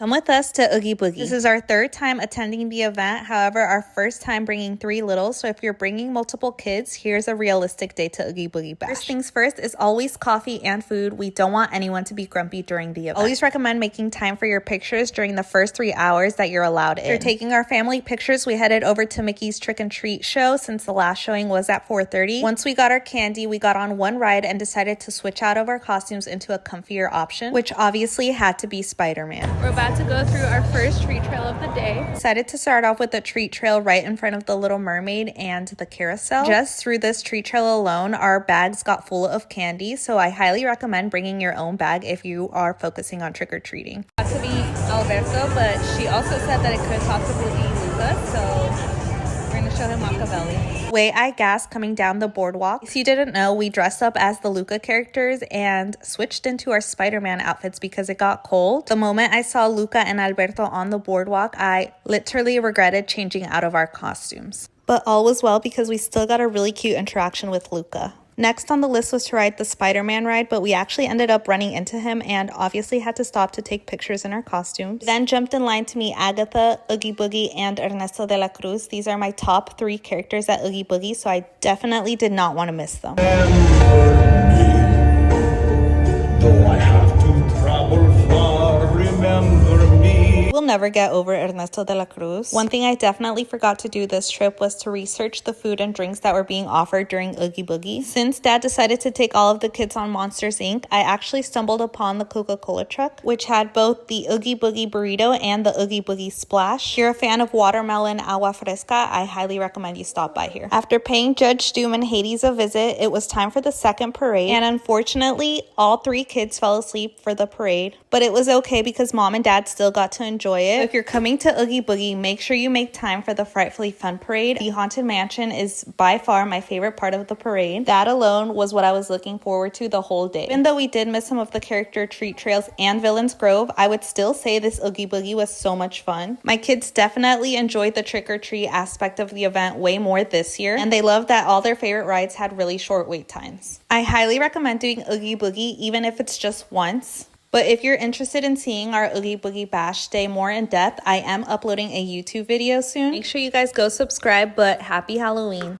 Come with us to Oogie Boogie. This is our third time attending the event, however, our first time bringing 3 littles, so if you're bringing multiple kids, here's a realistic day to Oogie Boogie Bash. First things first is always coffee and food. We don't want anyone to be grumpy during the event. Always recommend making time for your pictures during the first 3 hours that you're allowed in. If you're taking our family pictures, we headed over to Mickey's Trick and Treat show since the last showing was at 4:30. Once we got our candy, we got on one ride and decided to switch out of our costumes into a comfier option, which obviously had to be Spider-Man. We're about to go through our first treat trail of the day. Decided to start off with the treat trail right in front of the Little Mermaid and the carousel. Just through this treat trail alone, our bags got full of candy, so I highly recommend bringing your own bag if you are focusing on trick-or-treating. Got to be Alberto, but she also said that it could possibly be Luca, so we're gonna show him Machiavelli. Way I gasped coming down the boardwalk. If you didn't know, we dressed up as the Luca characters and switched into our Spider-Man outfits because it got cold. The moment I saw Luca and Alberto on the boardwalk, I literally regretted changing out of our costumes. But all was well because we still got a really cute interaction with Luca. Next on the list was to ride the Spider-Man ride, but we actually ended up running into him and obviously had to stop to take pictures in our costumes. Then jumped in line to meet Agatha, Oogie Boogie, and Ernesto de la Cruz. These are my top 3 characters at Oogie Boogie, so I definitely did not want to miss them. Though I have to travel far, remember me. We'll never get over Ernesto de la Cruz. One thing I definitely forgot to do this trip was to research the food and drinks that were being offered during Oogie Boogie. Since Dad decided to take all of the kids on Monsters Inc., I actually stumbled upon the Coca-Cola truck, which had both the Oogie Boogie burrito and the Oogie Boogie splash. If you're a fan of watermelon agua fresca, I highly recommend you stop by here. After paying Judge Doom and Hades a visit, it was time for the second parade, and unfortunately, all 3 kids fell asleep for the parade, but it was okay because Mom and Dad still got to enjoy it. So if you're coming to Oogie Boogie, make sure you make time for the Frightfully Fun parade. The Haunted Mansion is by far my favorite part of the parade. That alone was what I was looking forward to the whole day. Even though we did miss some of the character treat trails and Villains Grove, I would still say this Oogie Boogie was so much fun. My kids definitely enjoyed the trick-or-treat aspect of the event way more this year, and they loved that all their favorite rides had really short wait times. I highly recommend doing Oogie Boogie even if it's just once. But if you're interested in seeing our Oogie Boogie Bash Day more in depth, I am uploading a YouTube video soon. Make sure you guys go subscribe, but happy Halloween.